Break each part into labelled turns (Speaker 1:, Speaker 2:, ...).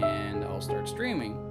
Speaker 1: and I'll start streaming.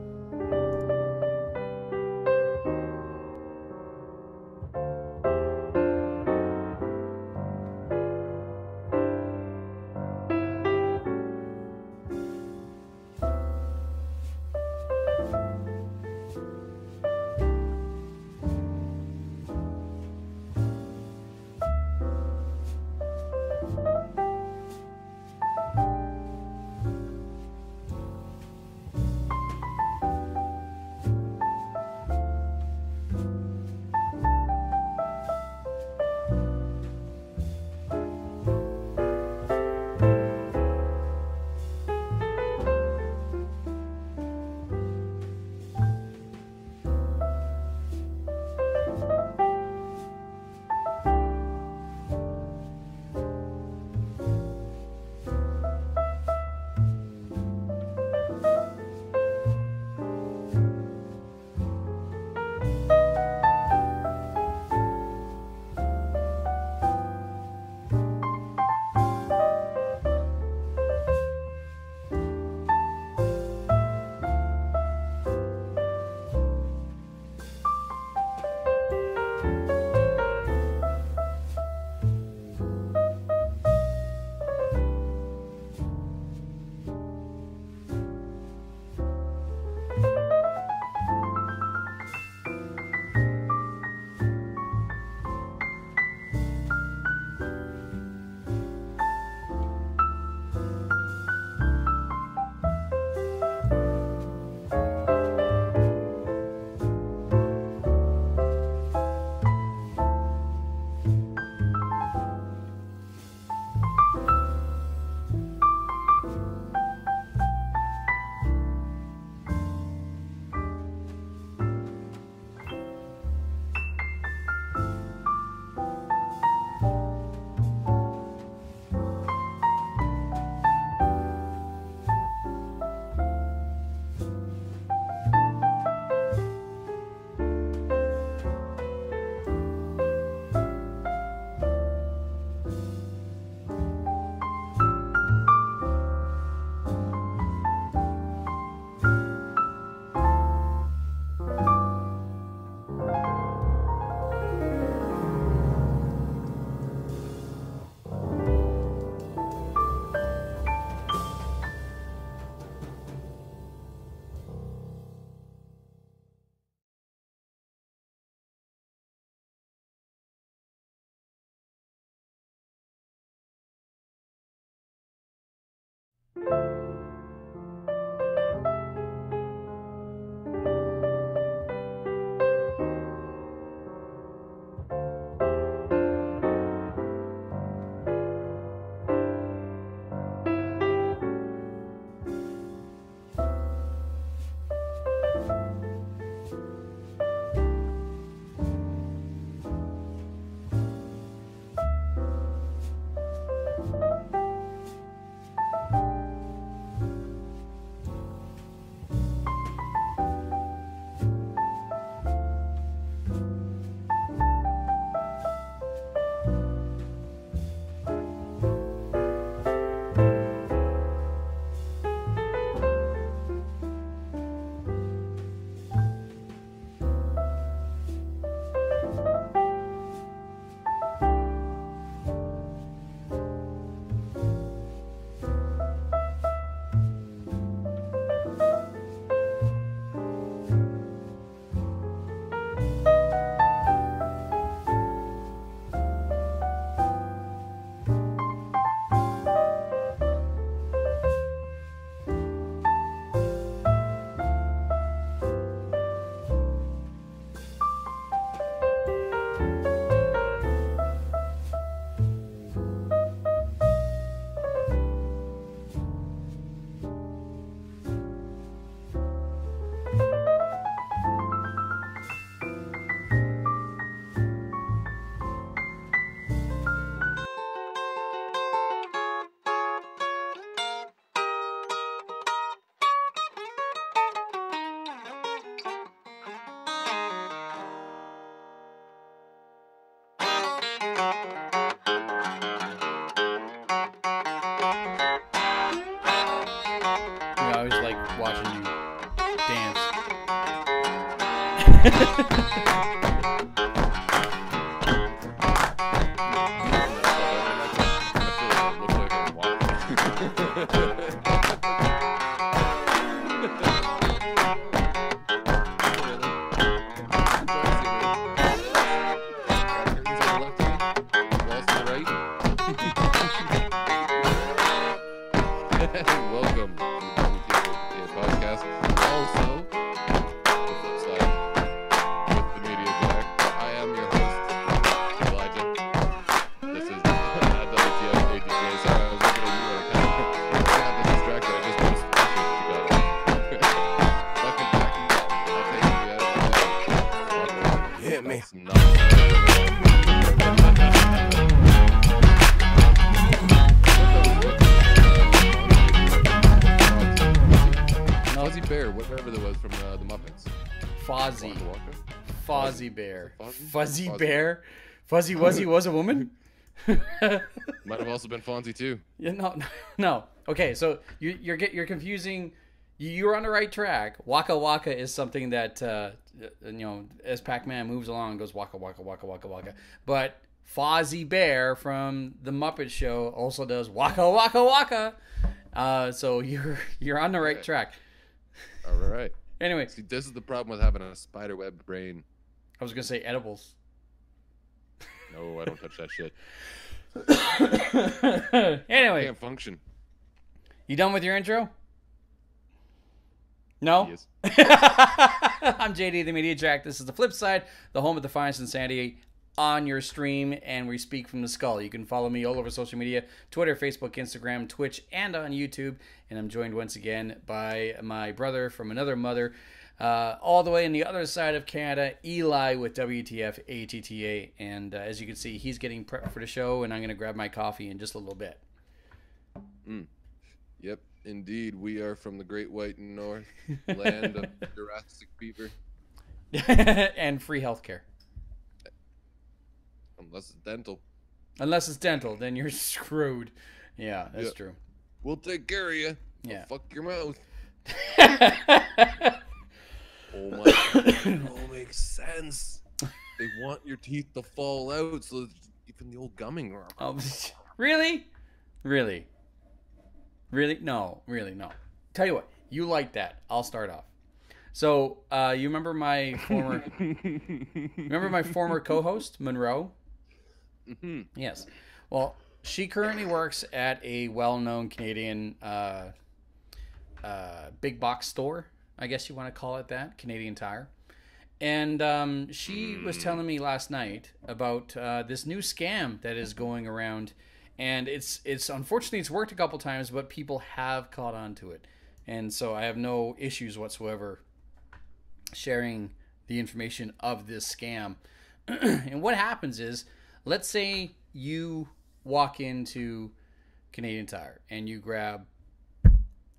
Speaker 1: watching you dance.
Speaker 2: Welcome to the podcast. Also, the Flipside with the Media Jack. I am your host, Elijah. This is WTF ADJ. Sorry, I was looking at you and I got distracted. I just posted the picture you got. Fucking I'll take it.
Speaker 3: Hit me.
Speaker 2: Fuzzy Bear, whatever that was from the Muppets.
Speaker 1: Fozzie.
Speaker 2: Waka Waka?
Speaker 1: Fozzie Bear.
Speaker 2: Fozzie?
Speaker 1: Fuzzy
Speaker 2: Fozzie.
Speaker 1: Bear. Fuzzy Wuzzy was a woman?
Speaker 2: Might have also been Fonzie too.
Speaker 1: Yeah, no. Okay, so you're confusing. You're on the right track. Waka Waka is something that as Pac-Man moves along, goes waka waka waka waka waka. But Fozzie Bear from the Muppet Show also does waka waka waka. So you're on the right track.
Speaker 2: All right.
Speaker 1: Anyway,
Speaker 2: See, this is the problem with having a spiderweb brain.
Speaker 1: I was gonna say edibles.
Speaker 2: No, I don't touch that shit. I
Speaker 1: Anyway,
Speaker 2: can't function.
Speaker 1: you done with your intro? No?
Speaker 2: Yes.
Speaker 1: I'm JD, the Media Jack. This is the Flipside, the home of the finest insanity on your stream, and we speak from the skull. You can follow me all over social media, Twitter, Facebook, Instagram, Twitch, and on YouTube. And I'm joined once again by my brother from another mother, all the way on the other side of Canada, Eli with WTF ATTA. And as you can see, he's getting prepped for the show, and I'm going to grab my coffee in just a little bit.
Speaker 2: Yep, indeed. We are from the Great White North, land of Jurassic Fever.
Speaker 1: And free healthcare.
Speaker 2: Unless it's dental.
Speaker 1: Unless it's dental, then you're screwed. Yeah, that's
Speaker 2: Yep.
Speaker 1: true.
Speaker 2: We'll take care of you.
Speaker 1: Yeah.
Speaker 2: Fuck your mouth. Oh my God. It all makes sense. They want your teeth to fall out so that even the old gumming.
Speaker 1: Oh, really? Really? Really? No, really, no. Tell you what, you like that. I'll start off. So, you remember my former co-host, Monroe?
Speaker 2: Mm-hmm.
Speaker 1: Yes. Well, she currently works at a well-known Canadian big box store, I guess you want to call it that, Canadian Tire. And she was telling me last night about this new scam that is going around. And it's unfortunately, it's worked a couple times, but people have caught on to it. And so I have no issues whatsoever sharing the information of this scam. And what happens is, let's say you walk into Canadian Tire and you grab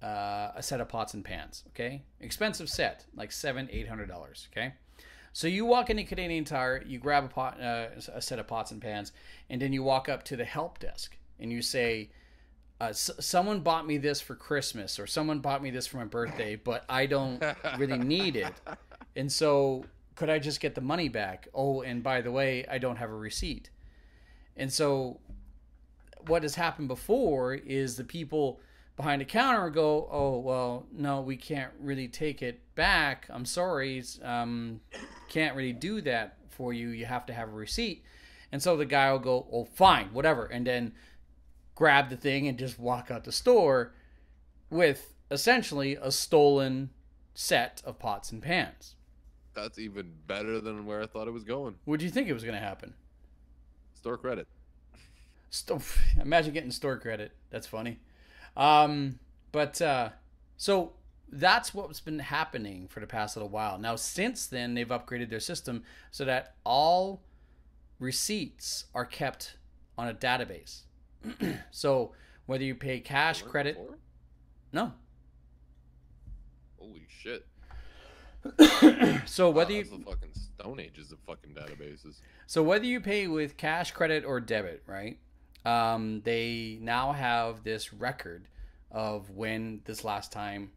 Speaker 1: a set of pots and pans, okay? Expensive set, like $700-800, okay? So you walk into Canadian Tire, you grab a set of pots and pans, and then you walk up to the help desk and you say, someone bought me this for Christmas, or someone bought me this for my birthday, but I don't really need it. And so could I just get the money back? Oh, and by the way, I don't have a receipt. And so what has happened before is the people behind the counter go, oh, well, no, we can't really take it back. I'm sorry. Can't really do that for you. You have to have a receipt. And so the guy will go, oh, fine, whatever. And then grab the thing and just walk out the store with essentially a stolen set of pots and pans.
Speaker 2: That's even better than where I thought it was going.
Speaker 1: What do you think it was going to happen?
Speaker 2: Store credit.
Speaker 1: Imagine getting store credit. That's funny. So that's what's been happening for the past little while. Now, since then, they've upgraded their system so that all receipts are kept on a database. So whether you pay cash, credit...
Speaker 2: Before?
Speaker 1: No.
Speaker 2: Holy shit.
Speaker 1: So whether
Speaker 2: That's
Speaker 1: you...
Speaker 2: the fucking Stone Ages of fucking databases.
Speaker 1: So whether you pay with cash, credit, or debit, right? They now have this record of when this last time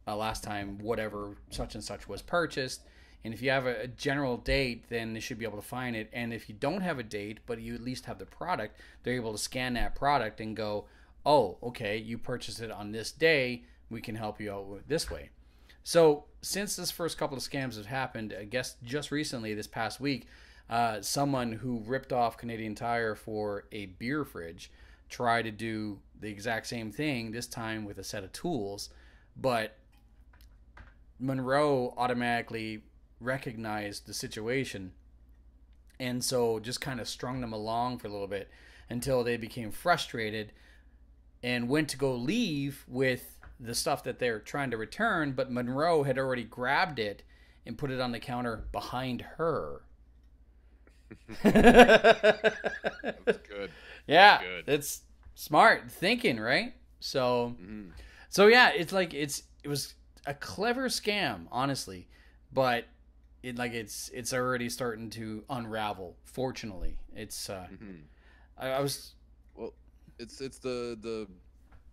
Speaker 1: last time whatever such and such was purchased. And if you have a general date, then they should be able to find it. And if you don't have a date, but you at least have the product, they're able to scan that product and go, oh, okay, you purchased it on this day. We can help you out this way. So since this first couple of scams have happened, I guess just recently, this past week, someone who ripped off Canadian Tire for a beer fridge tried to do the exact same thing, this time with a set of tools. But Monroe automatically recognized the situation, and so just kind of strung them along for a little bit until they became frustrated and went to go leave with the stuff that they're trying to return, but Monroe had already grabbed it and put it on the counter behind her.
Speaker 2: That was good.
Speaker 1: Yeah,
Speaker 2: Good.
Speaker 1: it's smart thinking, right? So so yeah, it's like it was a clever scam, honestly, but it's already starting to unravel. Fortunately, it's I was
Speaker 2: Well, it's the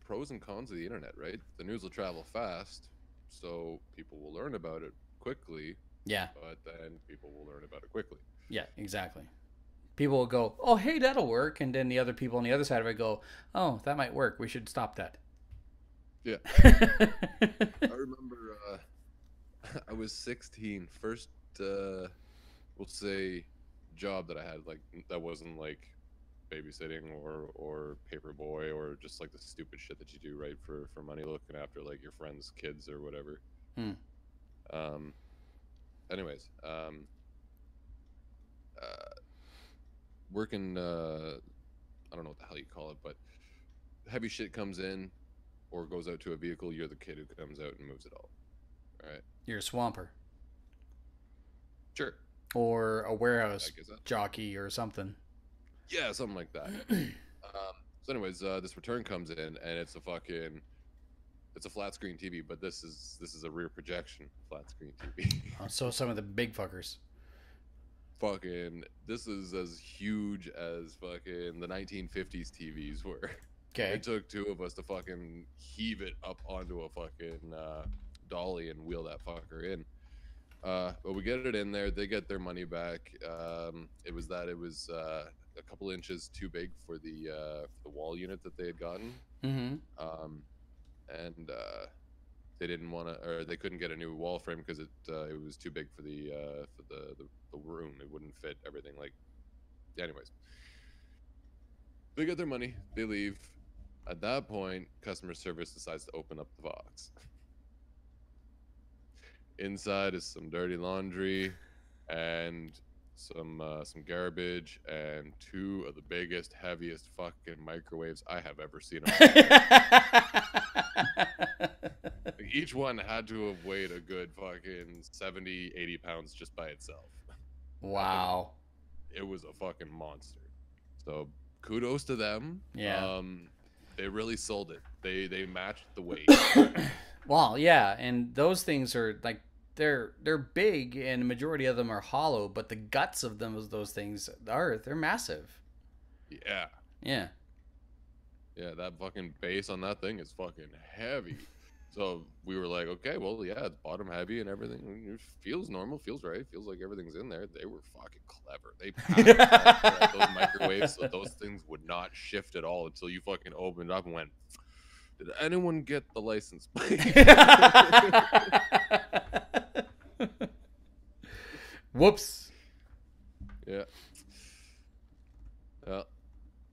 Speaker 2: pros and cons of the internet, right? The news will travel fast, so people will learn about it quickly.
Speaker 1: yeah,
Speaker 2: But then people will learn about it quickly.
Speaker 1: yeah, exactly. People will go, oh hey, that'll work, and then the other people on the other side of it go, oh, that might work, we should stop that.
Speaker 2: Yeah. I remember I was 16, first we'll say job that I had, like that wasn't like babysitting or paper boy or just like the stupid shit that you do, right, for money, looking after like your friends' kids or whatever. Um anyways, working I don't know what the hell you call it, but heavy shit comes in or goes out to a vehicle, you're the kid who comes out and moves it all. All right.
Speaker 1: You're a swamper
Speaker 2: Sure.
Speaker 1: or a warehouse
Speaker 2: I guess that.
Speaker 1: jockey or something.
Speaker 2: Yeah, something like that. So anyways, this return comes in and it's a flat screen TV, but this is a rear projection flat screen TV.
Speaker 1: So some of the big fuckers.
Speaker 2: Fucking, this is as huge as fucking the 1950s TVs were.
Speaker 1: Okay.
Speaker 2: It took two of us to fucking heave it up onto a fucking dolly and wheel that fucker in. But we get it in there. They get their money back. It was a couple inches too big for the wall unit that they had gotten. And they didn't want to, or they couldn't get a new wall frame because it was too big for the room. It wouldn't fit everything. Like, anyways, they get their money. They leave. At that point, customer service decides to open up the box. Inside is some dirty laundry and some garbage and two of the biggest, heaviest fucking microwaves I have ever seen. Like, each one had to have weighed a good fucking 70, 80 pounds just by itself.
Speaker 1: Wow.
Speaker 2: It was a fucking monster. So kudos to them.
Speaker 1: Yeah.
Speaker 2: They really sold it. They matched the weight.
Speaker 1: Well, yeah, and those things are like they're big, and the majority of them are hollow, but the guts of those things they're massive.
Speaker 2: Yeah.
Speaker 1: Yeah.
Speaker 2: Yeah, that fucking base on that thing is fucking heavy. So we were like, okay, well, yeah, it's bottom heavy and everything. It feels normal, feels right, feels like everything's in there. They were fucking clever. They packed those microwaves so those things would not shift at all until you fucking opened it up and went, did anyone get the license plate?
Speaker 1: Whoops.
Speaker 2: Yeah.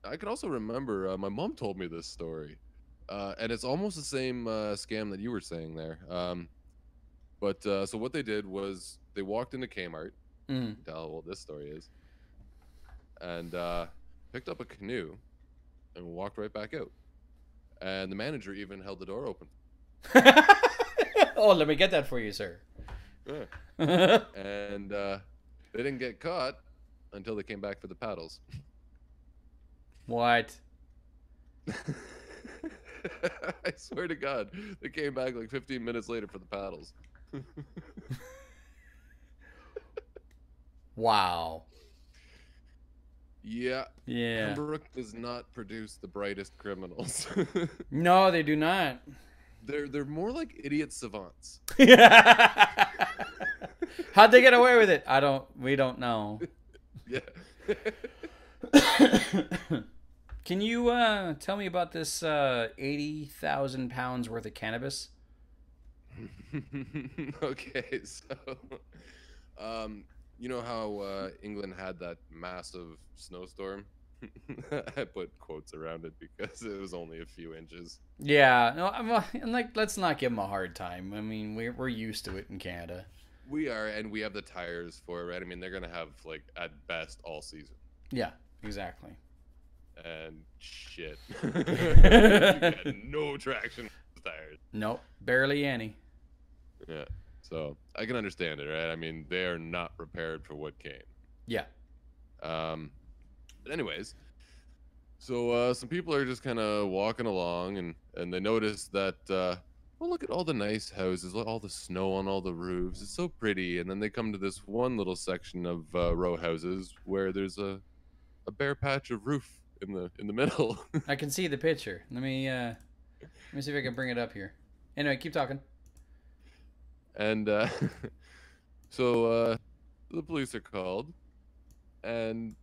Speaker 2: I can also remember my mom told me this story. And it's almost the same scam that you were saying there. But so what they did was they walked into Kmart. Tell what this story is. And picked up a canoe and walked right back out. And the manager even held the door open.
Speaker 1: Oh, let me get that for you, sir.
Speaker 2: Yeah. And they didn't get caught until they came back for the paddles.
Speaker 1: What?
Speaker 2: I swear to God, they came back like 15 minutes later for the paddles.
Speaker 1: Wow.
Speaker 2: Yeah.
Speaker 1: Yeah.
Speaker 2: Pembroke does not produce the brightest criminals.
Speaker 1: No, they do not.
Speaker 2: They're more like idiot savants.
Speaker 1: How'd they get away with it? We don't know.
Speaker 2: Yeah.
Speaker 1: Can you tell me about this 80,000 pounds worth of cannabis?
Speaker 2: Okay, so you know how England had that massive snowstorm? I put quotes around it because it was only a few inches.
Speaker 1: Yeah, no, and like, let's not give them a hard time. I mean, we're used to it in Canada.
Speaker 2: We are, and we have the tires for it, right? I mean, they're gonna have like at best all season.
Speaker 1: Yeah, exactly.
Speaker 2: And shit, you got no traction with the tires.
Speaker 1: Nope, barely any.
Speaker 2: Yeah, so I can understand it, right? I mean, they are not prepared for what came.
Speaker 1: Yeah.
Speaker 2: But anyways, so some people are just kind of walking along, and they notice that oh, look at all the nice houses, all the snow on all the roofs. It's so pretty. And then they come to this one little section of row houses where there's a bare patch of roof in the middle.
Speaker 1: I can see the picture. Let me see if I can bring it up here. Anyway, keep talking.
Speaker 2: And so the police are called, and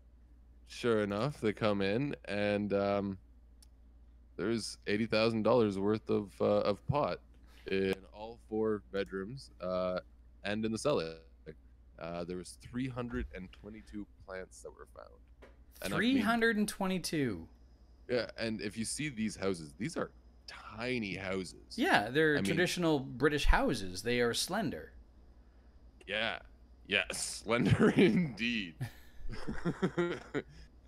Speaker 2: sure enough, they come in, and there's $80,000 worth of pot in all 4 bedrooms and in the cellar. There was 322 plants that were found. And
Speaker 1: 322.
Speaker 2: Yeah, and if you see these houses, these are tiny houses.
Speaker 1: Yeah, they're traditional British houses. They are slender.
Speaker 2: Yeah, slender indeed.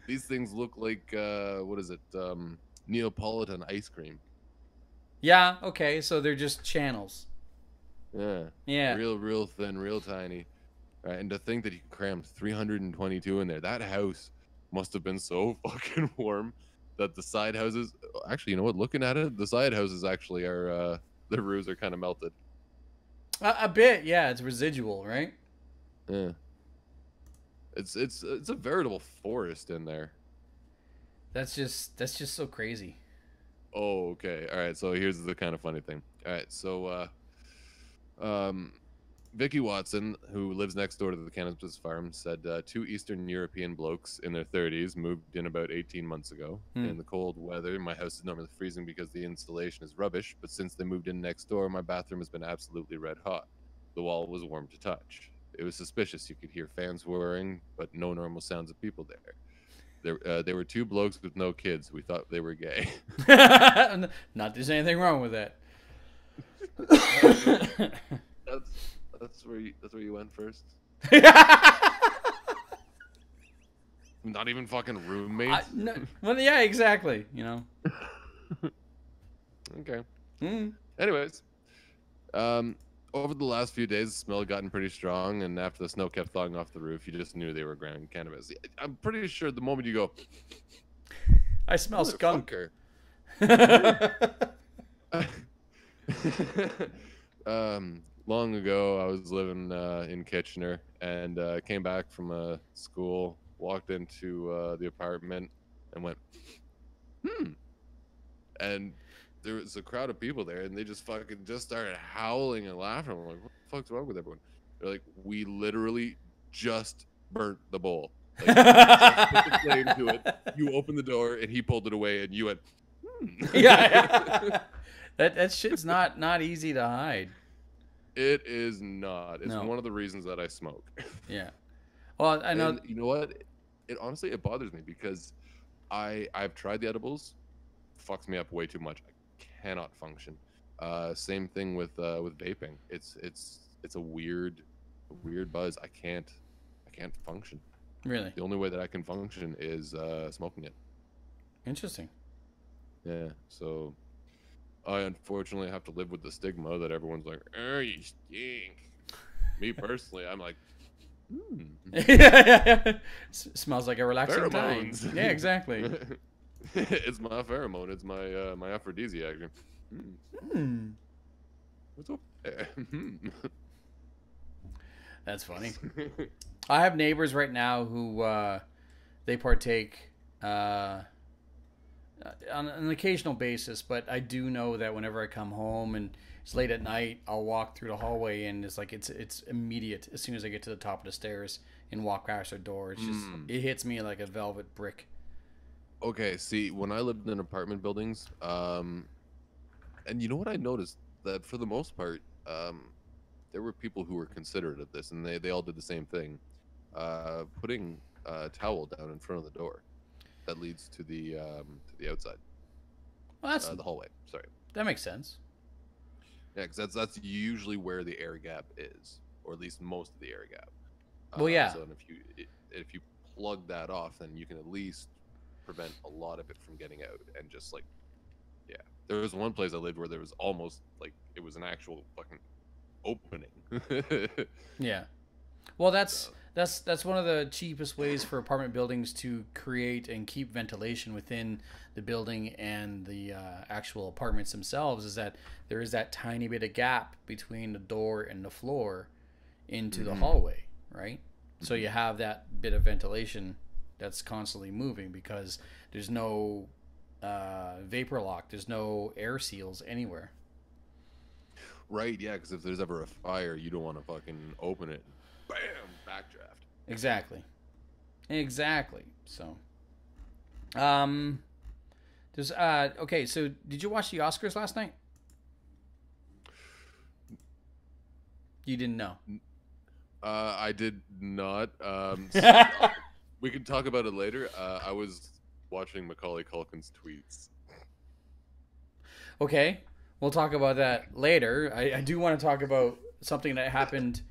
Speaker 2: These things look like what is it? Neapolitan ice cream.
Speaker 1: Yeah, okay, so they're just channels.
Speaker 2: Yeah. Real thin, real tiny. Right, and to think that you crammed 322 in there, that house must have been so fucking warm that the side houses, actually, you know what, looking at it, the side houses actually are, the roofs are kind of melted.
Speaker 1: A bit, yeah, it's residual, right?
Speaker 2: Yeah. It's a veritable forest in there.
Speaker 1: That's just so crazy.
Speaker 2: Oh, okay. All right. So here's the kind of funny thing. All right. So, Vicky Watson, who lives next door to the cannabis farm, said 2 Eastern European blokes in their 30s moved in about 18 months ago. In the cold weather, my house is normally freezing because the insulation is rubbish. But since they moved in next door, my bathroom has been absolutely red hot. The wall was warm to touch. It was suspicious. You could hear fans whirring, but no normal sounds of people there. There were 2 blokes with no kids. We thought they were gay.
Speaker 1: Not there's anything wrong with that.
Speaker 2: That's where you went first. Not even fucking roommates.
Speaker 1: No, well, yeah, exactly. You know.
Speaker 2: Okay. Anyways, over the last few days, the smell had gotten pretty strong, and after the snow kept thawing off the roof, you just knew they were growing cannabis. I'm pretty sure the moment you go,
Speaker 1: I smell skunk.
Speaker 2: Long ago, I was living in Kitchener, and came back from school, walked into the apartment, and went, and there was a crowd of people there, and they just started howling and laughing. I'm like, what the fuck's wrong with everyone? They're like, we literally just burnt the bowl. Like, just put the flame to it. You opened the door, and he pulled it away, and you went,
Speaker 1: Yeah. That shit's not easy to hide.
Speaker 2: It is not. It's one of the reasons that I smoke.
Speaker 1: Yeah. Well, I know.
Speaker 2: And you know what? It honestly bothers me because I've tried the edibles. Fucks me up way too much. I cannot function. Same thing with vaping. It's a weird buzz. I can't function.
Speaker 1: Really?
Speaker 2: The only way that I can function is smoking it.
Speaker 1: Interesting.
Speaker 2: Yeah. So I unfortunately have to live with the stigma that everyone's like, "Oh, you stink." Me personally, I'm like,
Speaker 1: Yeah. Smells like a relaxing
Speaker 2: Pheromones.
Speaker 1: time. Yeah, exactly.
Speaker 2: It's my pheromone. It's my my aphrodisiac. What's up there?
Speaker 1: That's funny. I have neighbors right now who they partake on an occasional basis, but I do know that whenever I come home and it's late at night, I'll walk through the hallway and it's like it's immediate as soon as I get to the top of the stairs and walk past the door. It's just it hits me like a velvet brick.
Speaker 2: Okay, see, when I lived in apartment buildings, and you know what I noticed? That for the most part, there were people who were considerate of this, and they all did the same thing, putting a towel down in front of the door that leads to the outside.
Speaker 1: Well, that's
Speaker 2: the hallway. Sorry.
Speaker 1: That makes sense.
Speaker 2: Yeah, because that's usually where the air gap is, or at least most of the air gap.
Speaker 1: Well, yeah.
Speaker 2: So if you plug that off, then you can at least prevent a lot of it from getting out. And just like, yeah, there was one place I lived where there was almost like it was an actual fucking opening.
Speaker 1: Yeah. Well, that's one of the cheapest ways for apartment buildings to create and keep ventilation within the building and the actual apartments themselves, is that there is that tiny bit of gap between the door and the floor into the hallway, right? So you have that bit of ventilation that's constantly moving because there's no vapor lock, there's no air seals anywhere.
Speaker 2: Right, yeah, because if there's ever a fire, you don't want to fucking open it. Bam! Backdraft.
Speaker 1: Exactly. So, there's okay. So, did you watch the Oscars last night? You didn't know.
Speaker 2: I did not. We can talk about it later. I was watching MacCaulay Culkin's tweets.
Speaker 1: Okay, we'll talk about that later. I do want to talk about something that happened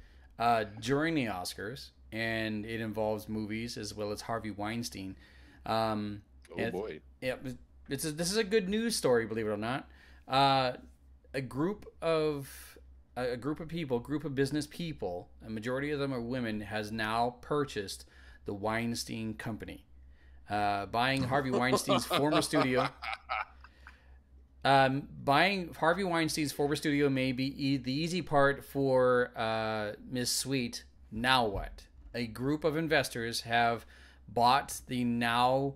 Speaker 1: during the Oscars, and it involves movies as well as Harvey Weinstein.
Speaker 2: Oh boy!
Speaker 1: Yeah, this is a good news story, believe it or not. A group of business people, a majority of them are women, has now purchased the Weinstein Company, buying Harvey Weinstein's former studio. Buying Harvey Weinstein's former studio may be the easy part for Ms. Sweet. Now what? A group of investors have bought the now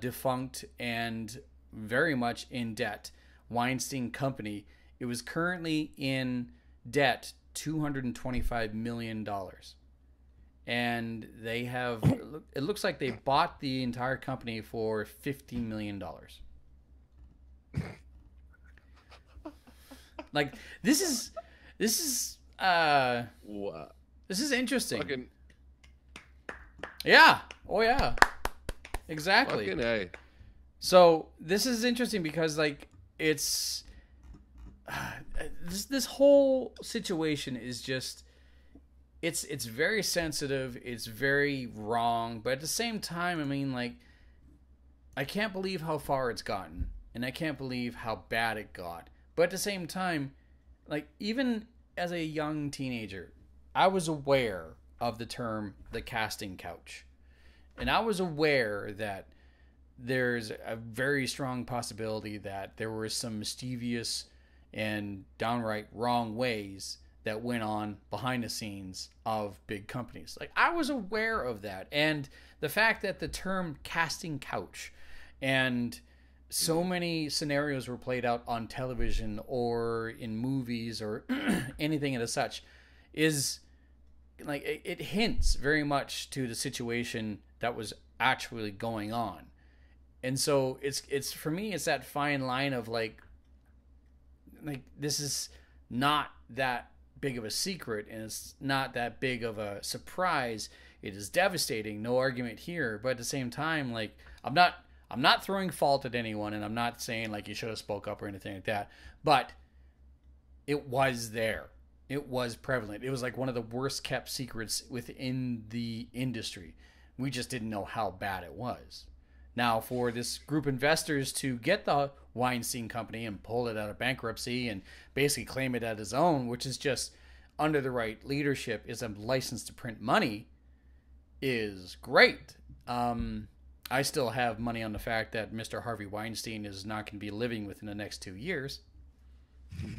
Speaker 1: defunct and very much in debt Weinstein Company. It was currently in debt $225 million. And they have, it looks like they bought the entire company for $15 million. Like, this is
Speaker 2: Wow.
Speaker 1: This is interesting.
Speaker 2: Fucking,
Speaker 1: yeah. Oh yeah. Exactly.
Speaker 2: fucking A.
Speaker 1: So this is interesting because like it's this whole situation is just it's very sensitive, it's very wrong, but at the same time, I mean, like, I can't believe how far it's gotten, and I can't believe how bad it got. But at the same time, like, even as a young teenager, I was aware of the term the casting couch. And I was aware that there's a very strong possibility that there were some mischievous and downright wrong ways that went on behind the scenes of big companies. Like, I was aware of that. And the fact that the term casting couch and so many scenarios were played out on television or in movies or anything of such is like, it hints very much to the situation that was actually going on. And so it's for me, it's that fine line of like this is not that big of a secret, and it's not that big of a surprise. It is devastating, no argument here. But at the same time, like, I'm not throwing fault at anyone, and I'm not saying like you should have spoke up or anything like that. But it was there. It was prevalent. It was like one of the worst kept secrets within the industry. We just didn't know how bad it was. Now, for this group of investors to get the Weinstein Company and pull it out of bankruptcy and basically claim it as his own, which is just, under the right leadership, is a license to print money, is great. I still have money on the fact that Mr. Harvey Weinstein is not going to be living within the next 2 years.
Speaker 2: He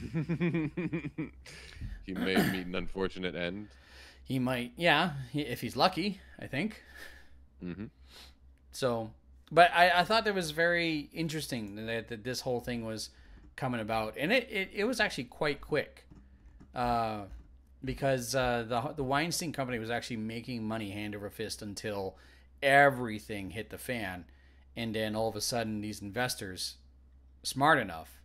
Speaker 2: may meet an unfortunate end.
Speaker 1: He might, yeah, if he's lucky, I think.
Speaker 2: Mm-hmm.
Speaker 1: So, But I thought that was very interesting that this whole thing was coming about, and it was actually quite quick, because the Weinstein Company was actually making money hand over fist until everything hit the fan, and then all of a sudden these investors, smart enough,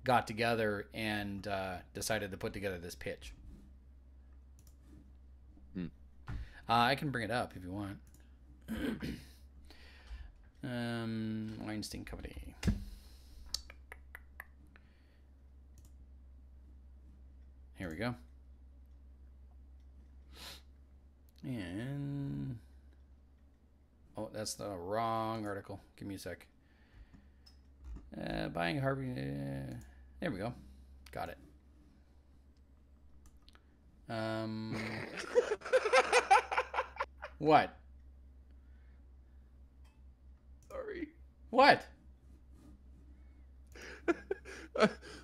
Speaker 1: got together and decided to put together this pitch. I can bring it up if you want. Weinstein Company. Here we go. And oh, that's the wrong article. Give me a sec. Buying Harvey. There we go. Got it. What?
Speaker 2: Sorry.
Speaker 1: What?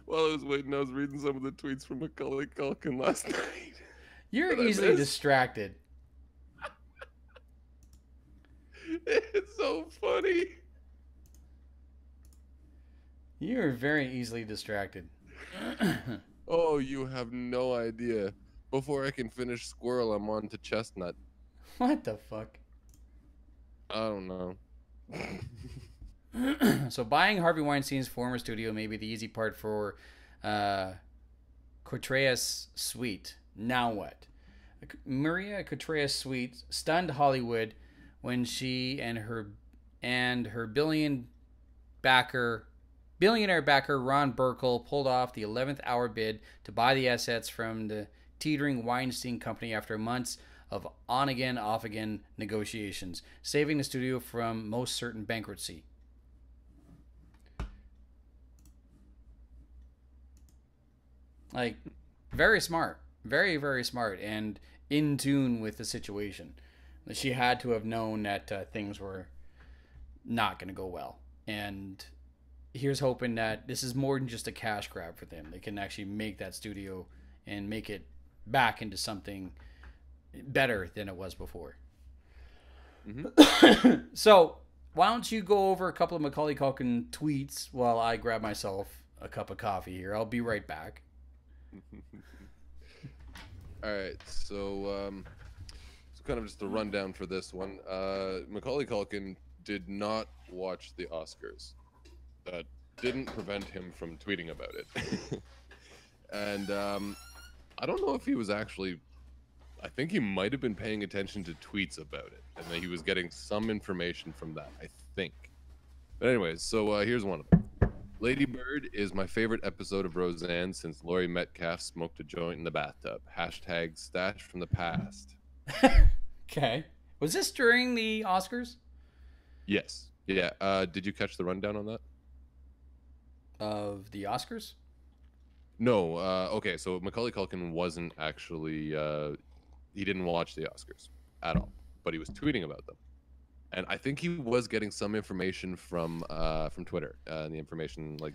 Speaker 2: While I was waiting, I was reading some of the tweets from MacCaulay Culkin last night.
Speaker 1: You're easily distracted.
Speaker 2: It's so funny.
Speaker 1: You're very easily distracted.
Speaker 2: Oh, you have no idea. Before I can finish Squirrel, I'm on to Chestnut.
Speaker 1: What the fuck?
Speaker 2: I don't know.
Speaker 1: So buying Harvey Weinstein's former studio may be the easy part for Coutras Sweet. Now what? Maria Coutras Sweet stunned Hollywood when she and her billionaire backer Ron Burkle pulled off the 11th hour bid to buy the assets from the teetering Weinstein Company after months of on-again, off-again negotiations, saving the studio from most certain bankruptcy. Like, very smart. Very, very smart and in tune with the situation. She had to have known that things were not going to go well. And here's hoping that this is more than just a cash grab for them. They can actually make that studio and make it back into something better than it was before. Mm-hmm. So, why don't you go over a couple of MacCaulay Culkin tweets while I grab myself a cup of coffee here. I'll be right back.
Speaker 2: All right, so kind of just a rundown for this one. MacCaulay Culkin did not watch the Oscars. That didn't prevent him from tweeting about it. And I don't know if he was actually... I think he might have been paying attention to tweets about it, and that he was getting some information from that, I think. But anyways, so here's one of them. Lady Bird is my favorite episode of Roseanne since Laurie Metcalf smoked a joint in the bathtub. Hashtag stash from the past.
Speaker 1: Okay. Was this during the Oscars?
Speaker 2: Yes. Yeah. Did you catch the rundown on that?
Speaker 1: Of the Oscars?
Speaker 2: No. Okay, so Macaulay Culkin wasn't actually... he didn't watch the Oscars at all, but he was tweeting about them. And I think he was getting some information from Twitter, and the information, like,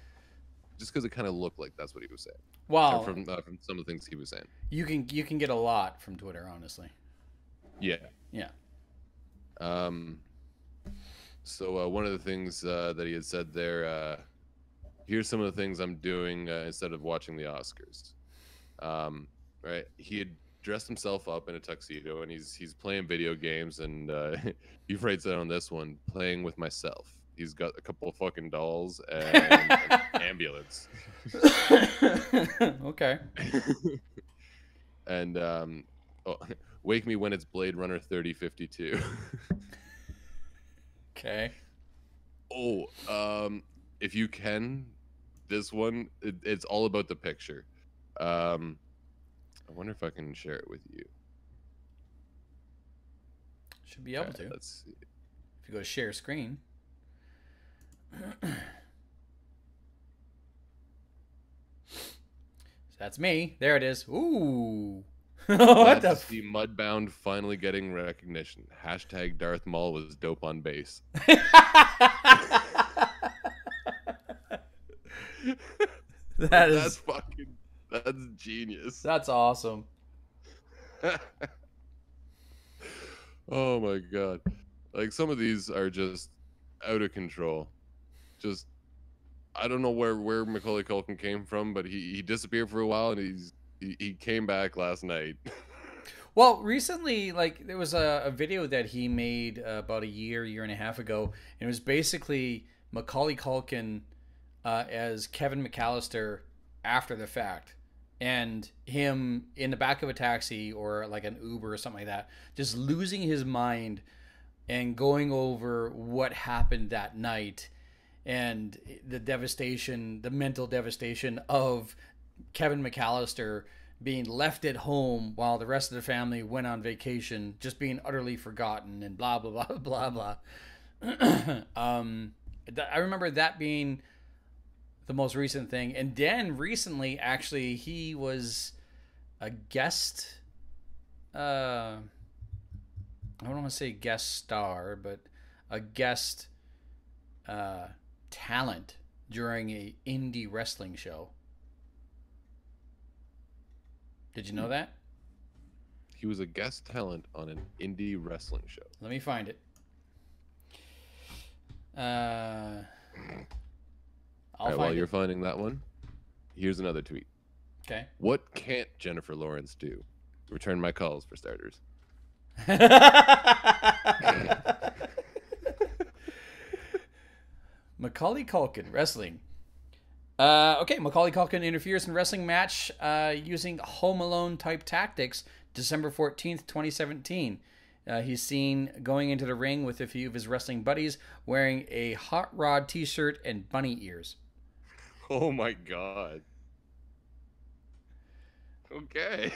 Speaker 2: just because it kind of looked like that's what he was saying.
Speaker 1: Wow.
Speaker 2: From some of the things he was saying.
Speaker 1: You can get a lot from Twitter, honestly.
Speaker 2: Yeah.
Speaker 1: Yeah.
Speaker 2: So one of the things that he had said there, here's some of the things I'm doing instead of watching the Oscars. Right. He had dressed himself up in a tuxedo, and he's playing video games, and he writes it on this one, playing with myself. He's got a couple of fucking dolls and an ambulance.
Speaker 1: Okay.
Speaker 2: And wake me when it's Blade Runner 3052.
Speaker 1: Okay.
Speaker 2: Oh, if you can, this one, it's all about the picture. I wonder if I can share it with you.
Speaker 1: Should be able to.
Speaker 2: Let's see.
Speaker 1: If you go to share screen. That's me. There it is. Ooh. What the?
Speaker 2: The Mudbound finally getting recognition. Hashtag Darth Maul was dope on bass. That's genius.
Speaker 1: That's awesome.
Speaker 2: Oh my god. Like, some of these are just out of control. Just I don't know where MacCaulay Culkin came from, but he disappeared for a while, and he came back last night.
Speaker 1: Well, recently, like there was a video that he made about a year and a half ago, and it was basically Macaulay Culkin as Kevin McAllister after the fact, and him in the back of a taxi or like an Uber or something like that, just losing his mind and going over what happened that night and the devastation, the mental devastation of Kevin McAllister being left at home while the rest of the family went on vacation, just being utterly forgotten and blah, blah, blah, blah, blah. I remember that being the most recent thing. And then recently, actually, he was a guest, I don't want to say guest star, but a guest talent during a indie wrestling show. Did you know that?
Speaker 2: He was a guest talent on an indie wrestling show.
Speaker 1: Let me find it. I'll
Speaker 2: find while you're finding that one, here's another tweet.
Speaker 1: Okay.
Speaker 2: What can't Jennifer Lawrence do? Return my calls, for starters.
Speaker 1: Macaulay Culkin, wrestling. Okay, Macaulay Culkin interferes in wrestling match using Home Alone type tactics. December 14th, 2017. He's seen going into the ring with a few of his wrestling buddies wearing a Hot Rod t-shirt and bunny ears.
Speaker 2: Oh my god. Okay.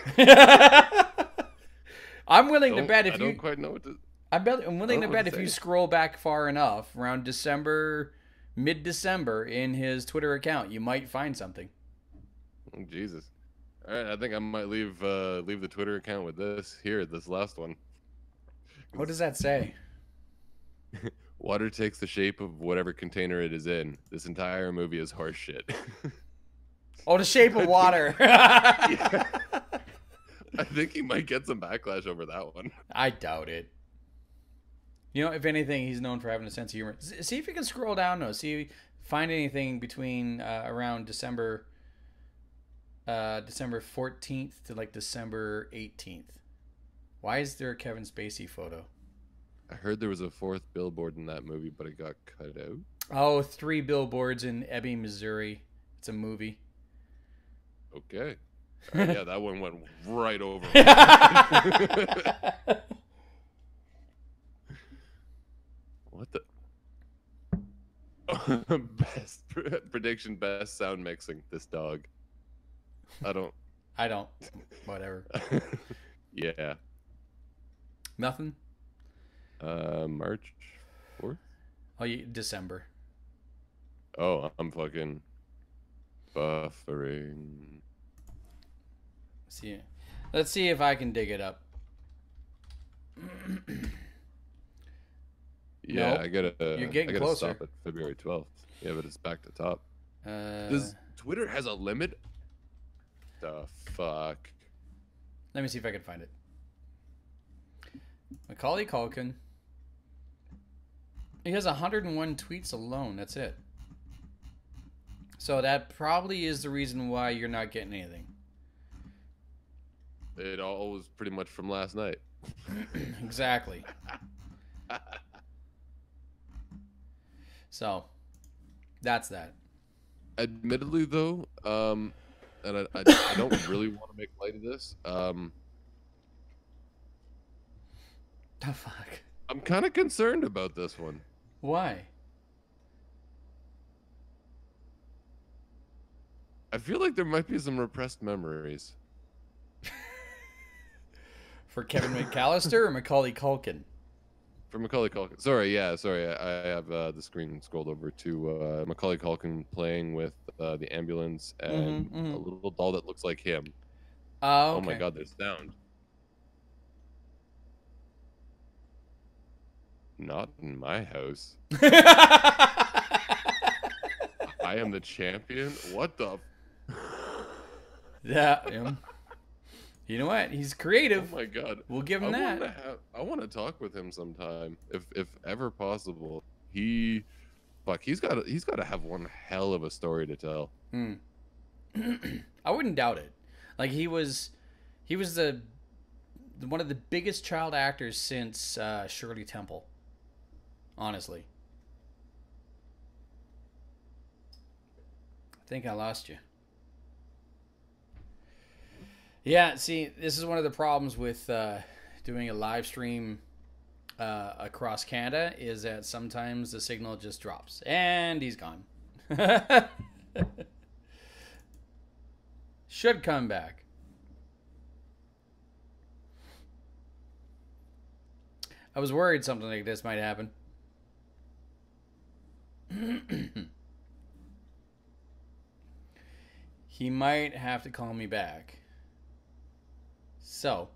Speaker 1: I'm willing to bet if
Speaker 2: I don't quite know what to...
Speaker 1: I'm willing to bet if you scroll back far enough, around December, mid-December, in his Twitter account, you might find something.
Speaker 2: Oh, Jesus. All right, I think I might leave the Twitter account with this last one.
Speaker 1: What does that say?
Speaker 2: Water takes the shape of whatever container it is in. This entire movie is horse shit.
Speaker 1: Oh, the shape of water.
Speaker 2: Yeah. I think he might get some backlash over that one.
Speaker 1: I doubt it. You know, if anything, he's known for having a sense of humor. See if you can scroll down, though. Find anything between around December 14th to like December 18th. Why is there a Kevin Spacey photo?
Speaker 2: I heard there was a fourth billboard in that movie, but it got cut out.
Speaker 1: Oh, 3 billboards in Ebbing, Missouri. It's a movie.
Speaker 2: Okay. Yeah, that one went right over. What the? Best prediction, best sound mixing. This dog. I don't.
Speaker 1: Whatever.
Speaker 2: Yeah.
Speaker 1: Nothing?
Speaker 2: March 4th?
Speaker 1: Oh, December.
Speaker 2: Oh, I'm fucking buffering.
Speaker 1: Let's see if I can dig it up.
Speaker 2: Yeah,
Speaker 1: nope.
Speaker 2: I gotta
Speaker 1: closer.
Speaker 2: stop at February 12th. Yeah, but it's back to top. Does Twitter has a limit? The fuck?
Speaker 1: Let me see if I can find it. Macaulay Culkin. He has 101 tweets alone. That's it. So that probably is the reason why you're not getting anything.
Speaker 2: It all was pretty much from last night.
Speaker 1: Exactly. So, that's that.
Speaker 2: Admittedly, though, and I don't really want to make light of this.
Speaker 1: The fuck?
Speaker 2: I'm kind of concerned about this one.
Speaker 1: Why?
Speaker 2: I feel like there might be some repressed memories.
Speaker 1: For Kevin McAllister or Macaulay Culkin?
Speaker 2: For Macaulay Culkin. Sorry, I have the screen scrolled over to Macaulay Culkin playing with the ambulance and a little doll that looks like him.
Speaker 1: Oh, okay.
Speaker 2: Oh my god, there's sound. Not in my house. I am the champion? What the?
Speaker 1: Yeah. You know what? He's creative.
Speaker 2: Oh my god.
Speaker 1: We'll give him that.
Speaker 2: I want to talk with him sometime, if ever possible. he's got to have one hell of a story to tell.
Speaker 1: I wouldn't doubt it. Like he was the one of the biggest child actors since Shirley Temple. Honestly, I think I lost you. Yeah, see, this is one of the problems with doing a live stream across Canada is that sometimes the signal just drops and he's gone. Should come back. I was worried something like this might happen. He might have to call me back. So,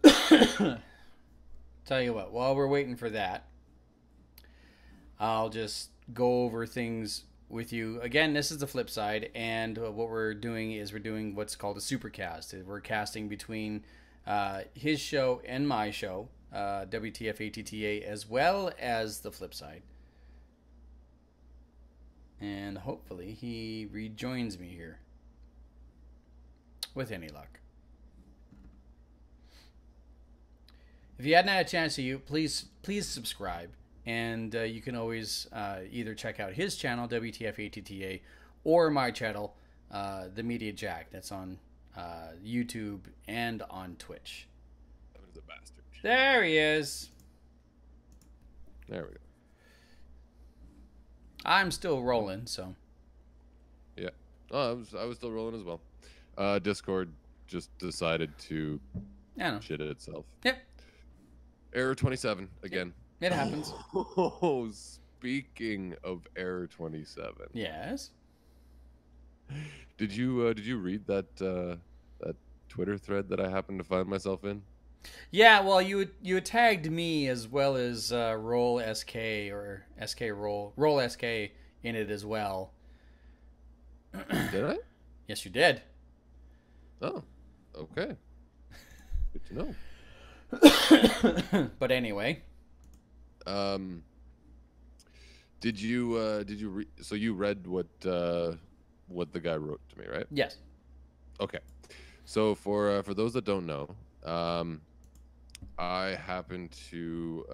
Speaker 1: tell you what, while we're waiting for that, I'll just go over things with you. Again, this is the flip side, and what we're doing is we're doing what's called a supercast. We're casting between his show and my show, WTF as well as the flip side. And hopefully he rejoins me here. With any luck. If you hadn't had a chance to, please subscribe. And you can always either check out his channel, WTF or my channel, The Media Jack. That's on YouTube and on Twitch.
Speaker 2: That was a bastard.
Speaker 1: There he is.
Speaker 2: There we go.
Speaker 1: I'm still rolling, so.
Speaker 2: Yeah. Oh, I was still rolling as well. Discord just decided to shit it itself.
Speaker 1: Yep.
Speaker 2: Error 27 again.
Speaker 1: It happens.
Speaker 2: Oh, speaking of Error 27.
Speaker 1: Yes.
Speaker 2: Did you read that that Twitter thread that I happened to find myself in?
Speaker 1: Yeah, well, you tagged me as well as Roll SK or SK Roll SK in it as well.
Speaker 2: Did I?
Speaker 1: Yes, you did.
Speaker 2: Oh, okay. Good to know.
Speaker 1: But anyway,
Speaker 2: did you so you read what the guy wrote to me, right?
Speaker 1: Yes.
Speaker 2: Okay. So for those that don't know, I happen to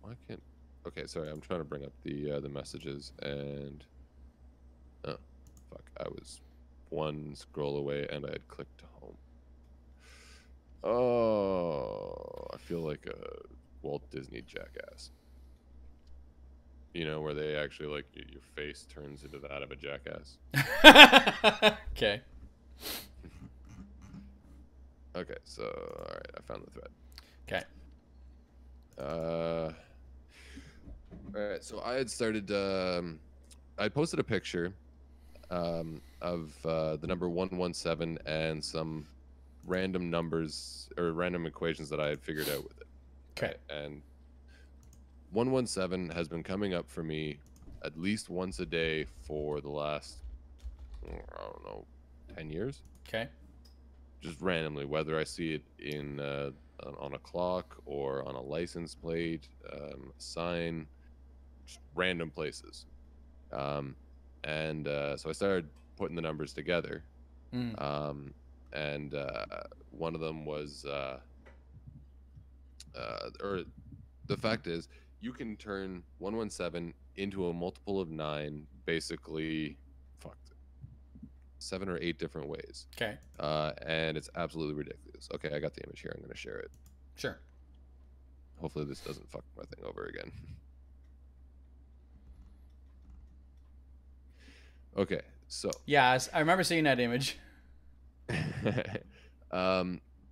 Speaker 2: why can't okay, sorry, I'm trying to bring up the messages and oh fuck, I was one scroll away and I had clicked home. Oh, I feel like a Walt Disney jackass. You know, where they actually like your face turns into that of a jackass.
Speaker 1: Okay.
Speaker 2: Okay, so all right, I found the thread.
Speaker 1: Okay.
Speaker 2: All right, so I had started. I posted a picture of the number 117 and some random numbers or random equations that I had figured out with it.
Speaker 1: Okay.
Speaker 2: And 117 has been coming up for me at least once a day for the last, I don't know, 10 years.
Speaker 1: Okay.
Speaker 2: Just randomly, whether I see it in on a clock or on a license plate, sign, just random places. So I started putting the numbers together. And one of them was, or the fact is, you can turn 117 into a multiple of 9, basically, 7 or 8 different ways.
Speaker 1: Okay.
Speaker 2: And it's absolutely ridiculous. Okay, I got the image here. I'm going to share it.
Speaker 1: Sure.
Speaker 2: Hopefully this doesn't fuck my thing over again. Okay, so.
Speaker 1: Yeah, I remember seeing that image.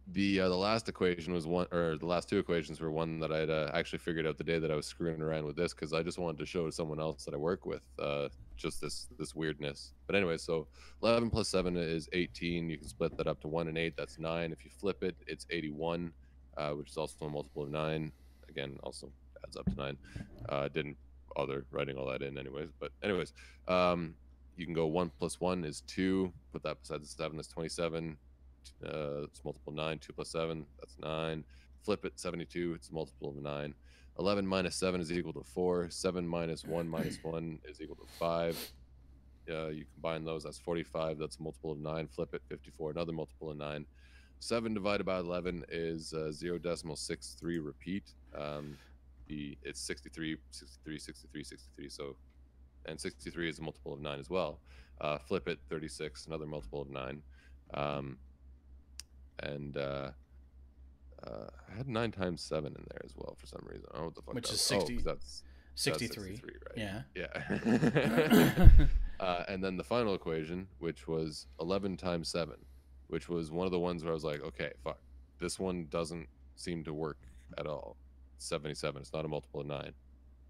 Speaker 2: The last equation was one, or the last two equations were one that I'd actually figured out the day that I was screwing around with this, because I just wanted to show someone else that I work with just this weirdness. But anyway, so 11 plus 7 is 18. You can split that up to 1 and 8. That's 9. If you flip it, it's 81, which is also a multiple of 9. Again, also adds up to 9. Didn't bother writing all that in anyways. But anyways, you can go 1 plus 1 is 2. Put that beside the 7, that's 27. It's multiple 9. 2 plus 7, that's 9. Flip it, 72. It's a multiple of 9. 11 minus 7 is equal to 4. 7 minus 1 minus 1 is equal to 5. You combine those, that's 45. That's a multiple of 9. Flip it, 54. Another multiple of 9. 7 divided by 11 is 0.63 repeat. It's 63, 63, 63, 63. So, and 63 is a multiple of 9 as well. Flip it, 36. Another multiple of 9. I had 9 times 7 in there as well for some reason. I don't know what the fuck.
Speaker 1: Which
Speaker 2: that
Speaker 1: is
Speaker 2: was.
Speaker 1: 60.
Speaker 2: That's
Speaker 1: 63.
Speaker 2: 63, right?
Speaker 1: Yeah.
Speaker 2: Yeah. And then the final equation, which was 11 times 7, which was one of the ones where I was like, okay, fuck. This one doesn't seem to work at all. 77. It's not a multiple of 9.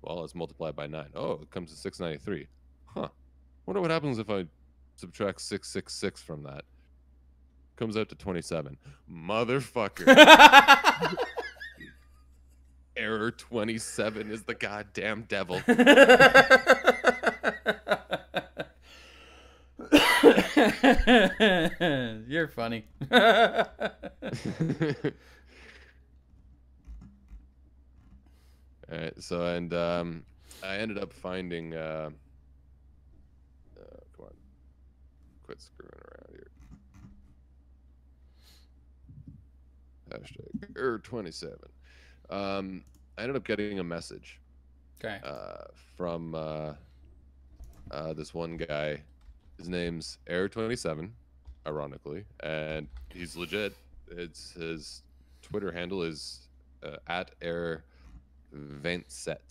Speaker 2: Well, it's multiplied by 9. Oh, it comes to 693. Huh. Wonder what happens if I subtract 666 from that. Comes out to 27. Motherfucker. Error 27 is the goddamn devil.
Speaker 1: You're funny.
Speaker 2: All right, so I ended up finding come on, quit screwing around here. Hashtag error 27. I ended up getting a message.
Speaker 1: Okay.
Speaker 2: From this one guy. His name's error 27, ironically, and he's legit. It's his Twitter handle is at error 27,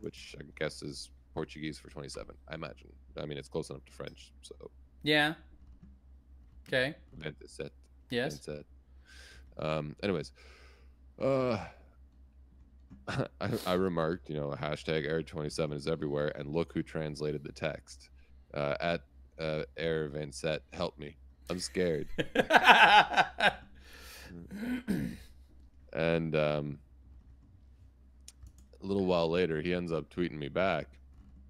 Speaker 2: which I guess is Portuguese for 27. I imagine. I mean, it's close enough to French, so.
Speaker 1: Yeah. Okay.
Speaker 2: 27.
Speaker 1: Yes.
Speaker 2: 27. Anyways, I remarked, hashtag error 27 is everywhere, and look who translated the text. At error 27, help me. I'm scared. And a little while later, he ends up tweeting me back.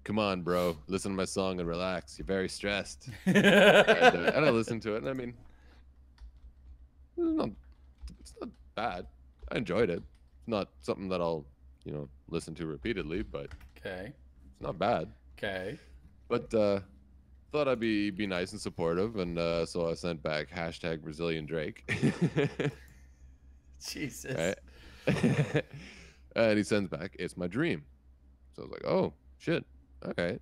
Speaker 2: Come on, bro. Listen to my song and relax. You're very stressed. And I listened to it, and I mean, it's not bad. I enjoyed it. It's not something that I'll, listen to repeatedly, but
Speaker 1: okay,
Speaker 2: it's not bad.
Speaker 1: Okay.
Speaker 2: But thought I'd be nice and supportive, and so I sent back hashtag Brazilian Drake.
Speaker 1: Jesus.
Speaker 2: Right? And he sends back, it's my dream. So I was like, oh, shit. Okay.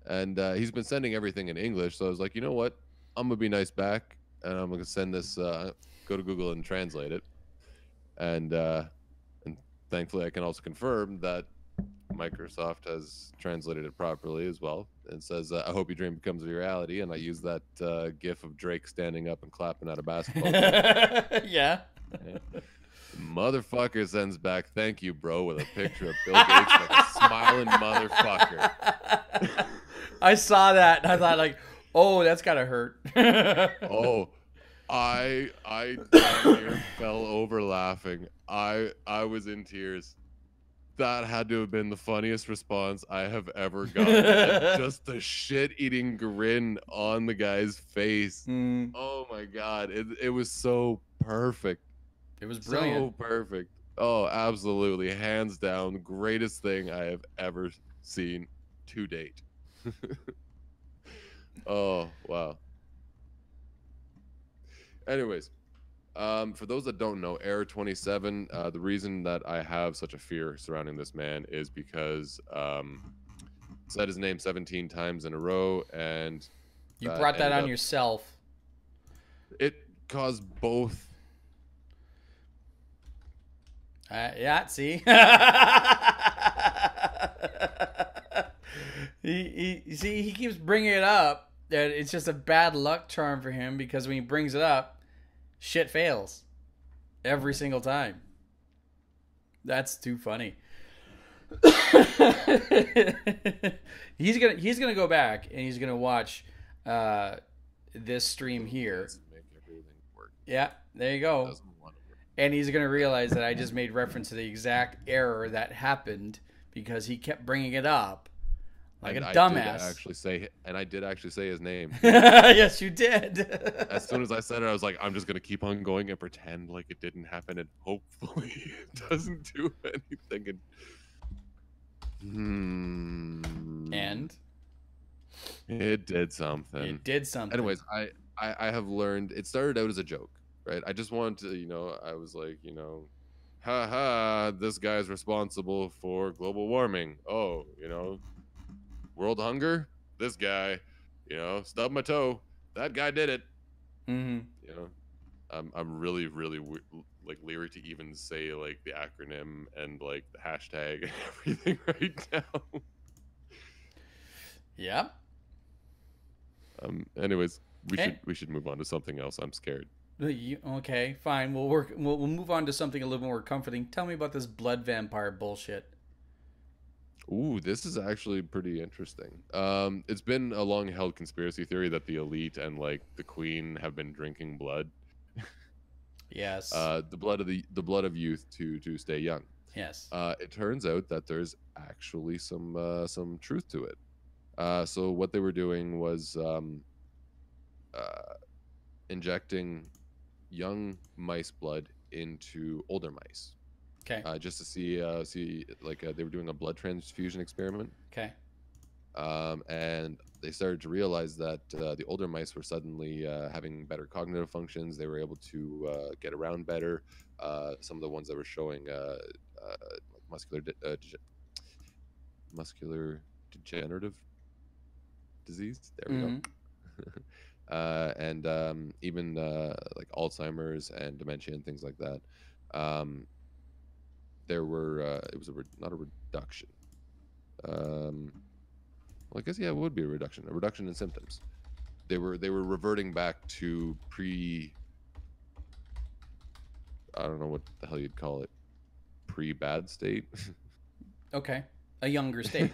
Speaker 2: And he's been sending everything in English, so I was like, you know what? I'm going to be nice back, and I'm going to send this, go to Google and translate it. And thankfully I can also confirm that Microsoft has translated it properly as well. It says, I hope your dream becomes a reality. And I use that gif of Drake standing up and clapping at a basketball game.
Speaker 1: Yeah.
Speaker 2: Motherfucker sends back, thank you, bro, with a picture of Bill Gates like a smiling motherfucker.
Speaker 1: I saw that and I thought, like, oh, that's gotta hurt.
Speaker 2: Oh, I damn near fell over laughing. I was in tears. That had to have been the funniest response I have ever gotten. Just the shit-eating grin on the guy's face.
Speaker 1: Mm.
Speaker 2: Oh my god, it was so perfect.
Speaker 1: It was brilliant.
Speaker 2: So perfect. Oh, absolutely, hands down, greatest thing I have ever seen to date. Oh wow. Anyways, for those that don't know, Error 27, the reason that I have such a fear surrounding this man is because said his name 17 times in a row, and
Speaker 1: you brought that on yourself.
Speaker 2: It caused both.
Speaker 1: Yeah, see? he keeps bringing it up. That it's just a bad luck charm for him, because when he brings it up, shit fails every single time. That's too funny. He's gonna go back and he's gonna watch this stream here.
Speaker 2: Make everything work.
Speaker 1: Yeah, there you go.
Speaker 2: Doesn't want to work.
Speaker 1: And he's gonna realize that I just made reference to the exact error that happened because he kept bringing it up Like a
Speaker 2: I
Speaker 1: dumbass.
Speaker 2: I did actually say his name.
Speaker 1: Yes, you did.
Speaker 2: As soon as I said it, I was like, I'm just gonna keep on going and pretend like it didn't happen, and hopefully it doesn't do anything.
Speaker 1: And
Speaker 2: It did something.
Speaker 1: it did something.
Speaker 2: Anyways, I have learned. It started out as a joke, right? I just wanted to, I was like, ha ha, this guy's responsible for global warming. Oh, world hunger. This guy, stub my toe. That guy did it.
Speaker 1: Mm-hmm.
Speaker 2: I'm really like leery to even say like the acronym and like the hashtag and everything right now.
Speaker 1: Yep.
Speaker 2: Anyways, we should move on to something else. I'm scared.
Speaker 1: Okay, fine. We'll move on to something a little more comforting. Tell me about this blood vampire bullshit.
Speaker 2: Ooh, this is actually pretty interesting. It's been a long-held conspiracy theory that the elite and like the queen have been drinking blood.
Speaker 1: Yes.
Speaker 2: The blood of youth to stay young.
Speaker 1: Yes.
Speaker 2: It turns out that there's actually some truth to it. So what they were doing was injecting young mice blood into older mice.
Speaker 1: Okay.
Speaker 2: Just to see like they were doing a blood transfusion experiment.
Speaker 1: Okay.
Speaker 2: And they started to realize that the older mice were suddenly having better cognitive functions. They were able to get around better. Some of the ones that were showing like muscular degenerative disease. There we go. And even like Alzheimer's and dementia and things like that. There were it was not a reduction. Well, I guess it would be a reduction in symptoms. They were reverting back to I don't know what the hell you'd call it, pre-bad state.
Speaker 1: Okay, a younger state.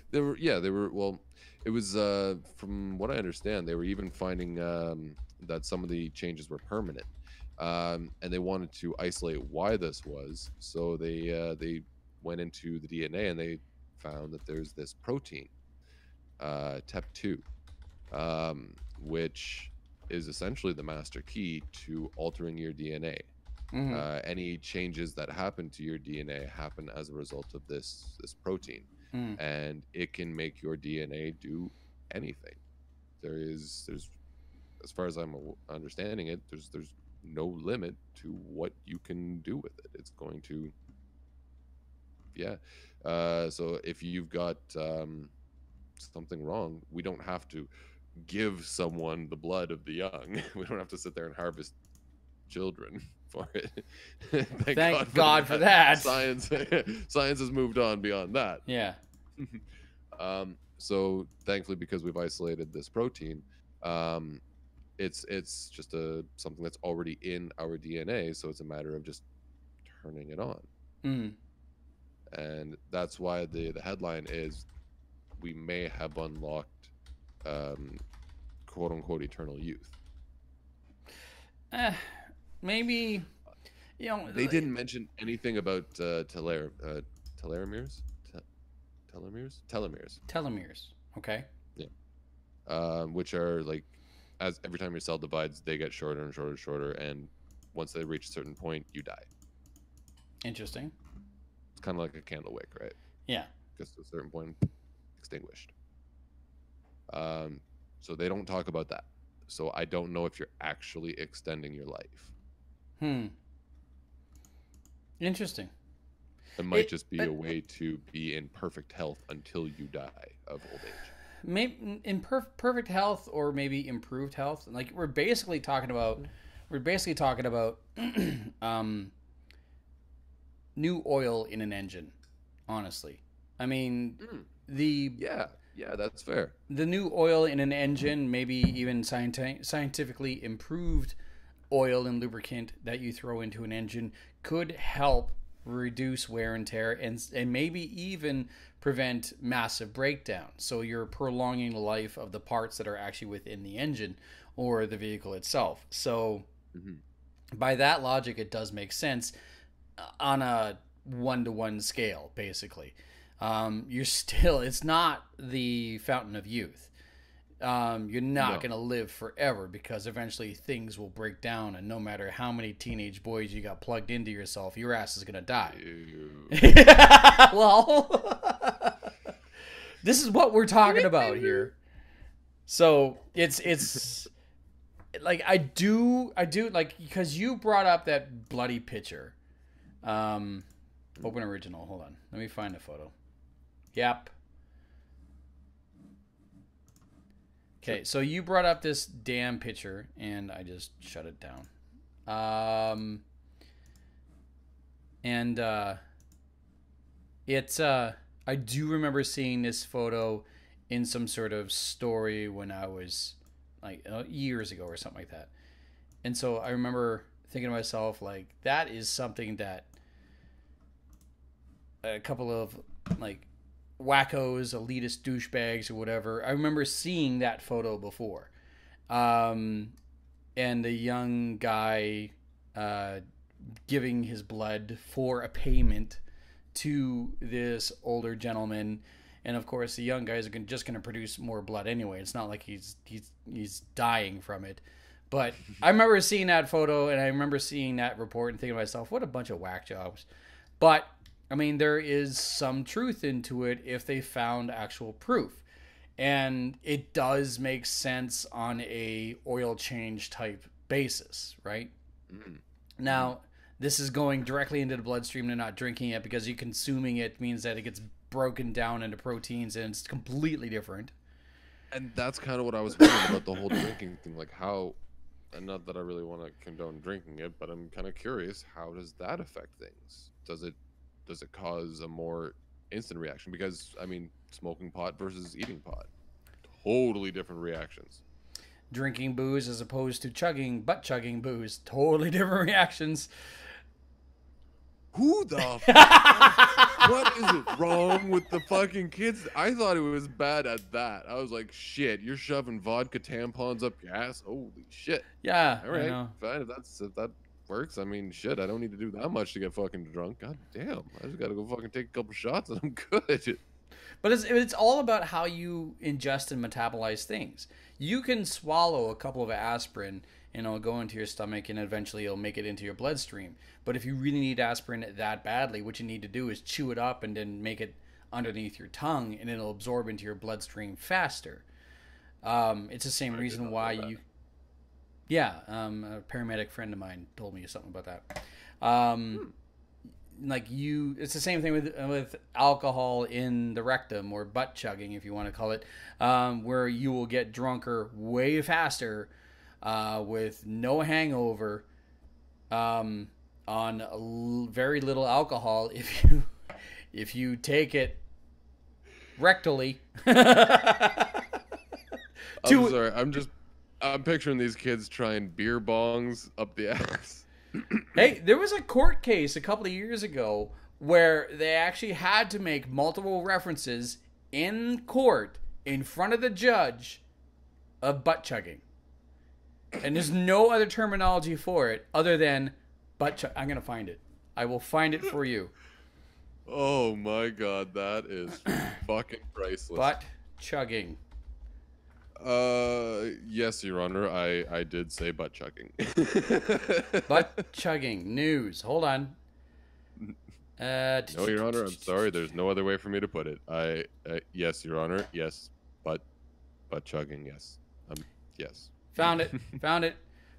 Speaker 2: They were well. It was from what I understand, they were even finding that some of the changes were permanent, and they wanted to isolate why this was. So they went into the DNA and they found that there's this protein, TEP2, which is essentially the master key to altering your DNA.
Speaker 1: Mm-hmm.
Speaker 2: Any changes that happen to your DNA happen as a result of this protein, and it can make your DNA do anything. There's as far as I'm understanding it, there's no limit to what you can do with it. It's going to so if you've got something wrong, we don't have to give someone the blood of the young. We don't have to sit there and harvest children for it.
Speaker 1: Thank God for that.
Speaker 2: Science has moved on beyond that.
Speaker 1: Yeah.
Speaker 2: So thankfully, because we've isolated this protein, it's just something that's already in our DNA. So it's a matter of just turning it on. And that's why the headline is, we may have unlocked quote unquote eternal youth.
Speaker 1: Maybe,
Speaker 2: they didn't mention anything about telomeres.
Speaker 1: Telomeres. Okay.
Speaker 2: Yeah. Which are like, as every time your cell divides, they get shorter and shorter and shorter, and once they reach a certain point, you die.
Speaker 1: Interesting.
Speaker 2: It's kind of like a candle wick, right?
Speaker 1: Yeah.
Speaker 2: Gets to a certain point, extinguished. So they don't talk about that. So I don't know if you're actually extending your life.
Speaker 1: Interesting.
Speaker 2: It might just be a way to be in perfect health until you die of old age.
Speaker 1: Maybe in perfect health, or maybe improved health. Like we're basically talking about new oil in an engine. Honestly, I mean
Speaker 2: that's fair.
Speaker 1: The new oil in an engine, maybe even scientifically improved oil and lubricant that you throw into an engine, could help reduce wear and tear, and maybe even prevent massive breakdown. So you're prolonging the life of the parts that are actually within the engine or the vehicle itself. So by that logic, it does make sense on a 1-to-1 scale, basically. it's not the fountain of youth. You're not going to live forever because eventually things will break down, and no matter how many teenage boys you got plugged into yourself, your ass is going to die. Well, this is what we're talking about here. So it's like I do like, because you brought up that bloody picture. Open original. Hold on. Let me find the photo. Yep. Okay, so you brought up this damn picture, and I just shut it down. I do remember seeing this photo in some sort of story when I was like years ago or something like that. And so I remember thinking to myself, like, that is something that a couple of like wackos, elitist douchebags or whatever, I remember seeing that photo before. And the young guy giving his blood for a payment to this older gentleman. And of course, the young guys are just going to produce more blood anyway. It's not like he's dying from it. But I remember seeing that photo, and I remember seeing that report and thinking to myself, what a bunch of whack jobs. But I mean, there is some truth into it if they found actual proof. And it does make sense on a oil change type basis, right? Mm-hmm. Now, this is going directly into the bloodstream and not drinking it, because you consuming it means that it gets broken down into proteins, and it's completely different.
Speaker 2: And that's kind of what I was wondering about the whole drinking thing. Like, how, and not that I really want to condone drinking it, but I'm kind of curious, how does that affect things? Does it cause a more instant reaction? Because, I mean, smoking pot versus eating pot, totally different reactions.
Speaker 1: Drinking booze as opposed to chugging booze, totally different reactions.
Speaker 2: Who the fuck? What is wrong with the fucking kids? I thought it was bad at that. I was like, shit, you're shoving vodka tampons up your ass? Holy shit.
Speaker 1: Yeah.
Speaker 2: All right, fine. If that works, I mean, shit, I don't need to do that much to get fucking drunk. God damn, I just gotta go fucking take a couple shots and I'm good.
Speaker 1: But it's all about how you ingest and metabolize things. You can swallow a couple of aspirin and it'll go into your stomach, and eventually it'll make it into your bloodstream. But if you really need aspirin that badly, what you need to do is chew it up and then make it underneath your tongue, and it'll absorb into your bloodstream faster. It's the same reason why you... Yeah, a paramedic friend of mine told me something about that. It's the same thing with alcohol in the rectum, or butt chugging, if you want to call it, where you will get drunker way faster with no hangover on very little alcohol if you take it rectally.
Speaker 2: I'm sorry, I'm picturing these kids trying beer bongs up the ass.
Speaker 1: Hey, there was a court case a couple of years ago where they actually had to make multiple references in court in front of the judge of butt chugging. And there's no other terminology for it other than butt chug. I'm going to find it. I will find it for you.
Speaker 2: Oh my God, that is fucking priceless.
Speaker 1: Butt chugging.
Speaker 2: Yes, Your Honor, I did say butt chugging.
Speaker 1: Butt chugging news. Hold on.
Speaker 2: No, Your Honor, I'm sorry. There's no other way for me to put it. Yes, Your Honor. Yes, butt chugging. Yes. Yes.
Speaker 1: Found it.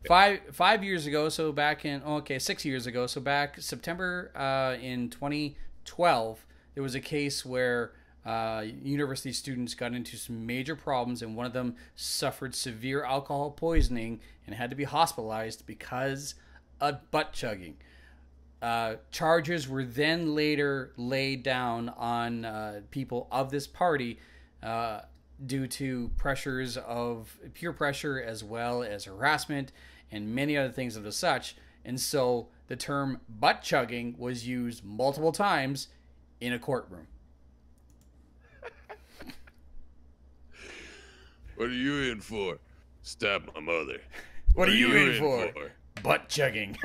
Speaker 1: 5 years ago. So back in 6 years ago. So back September in 2012, there was a case where university students got into some major problems, and one of them suffered severe alcohol poisoning and had to be hospitalized because of butt chugging. Charges were then later laid down on people of this party due to pressures of peer pressure, as well as harassment and many other things of the such. And so the term butt chugging was used multiple times in a courtroom.
Speaker 2: What are you in for? Stab my mother.
Speaker 1: What are you in for? Butt chugging.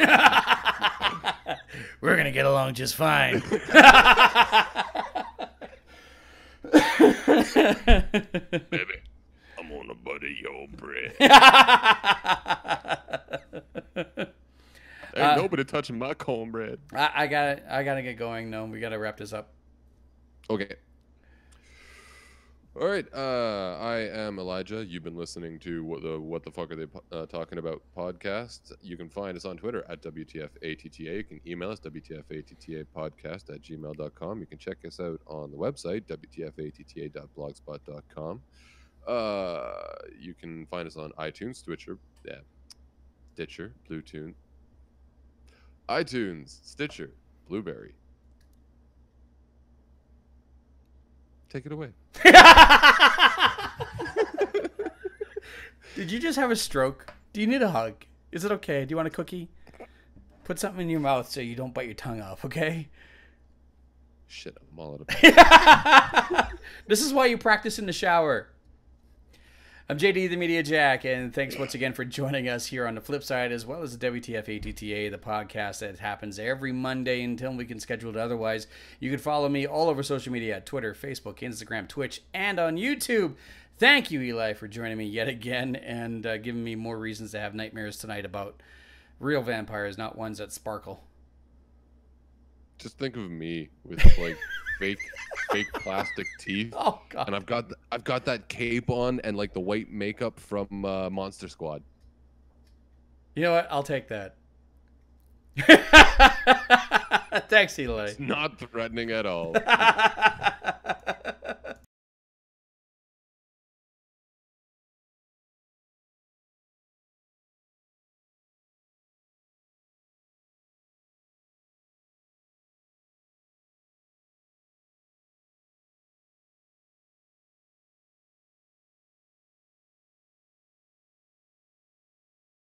Speaker 1: We're going to get along just fine.
Speaker 2: Baby, I'm gonna butter your bread. Ain't nobody touching my cornbread.
Speaker 1: I gotta get going. No, we gotta wrap this up.
Speaker 2: Okay. All right. I am Elijah. You've been listening to What the Fuck Are They Talking About podcast. You can find us on Twitter at WTFATTA. You can email us WTFATTApodcast@gmail.com. You can check us out on the website WTFATTA.blogspot.com. You can find us on iTunes, Stitcher, Bluetooth, iTunes, Stitcher, Blueberry. Take it away.
Speaker 1: Did you just have a stroke? Do you need a hug? Is it okay? Do you want a cookie? Put something in your mouth so you don't bite your tongue off, okay?
Speaker 2: Shit, I'm all out of
Speaker 1: This is why you practice in the shower. I'm JD, the Media Jack, and thanks once again for joining us here on the Flipside, as well as the WTFATTA, the podcast that happens every Monday until we can schedule it otherwise. You can follow me all over social media, Twitter, Facebook, Instagram, Twitch, and on YouTube. Thank you, Eli, for joining me yet again and giving me more reasons to have nightmares tonight about real vampires, not ones that sparkle.
Speaker 2: Just think of me with like fake plastic teeth.
Speaker 1: Oh God!
Speaker 2: And I've got that cape on and like the white makeup from Monster Squad.
Speaker 1: You know what? I'll take that. Thanks, Eli.
Speaker 2: It's not threatening at all.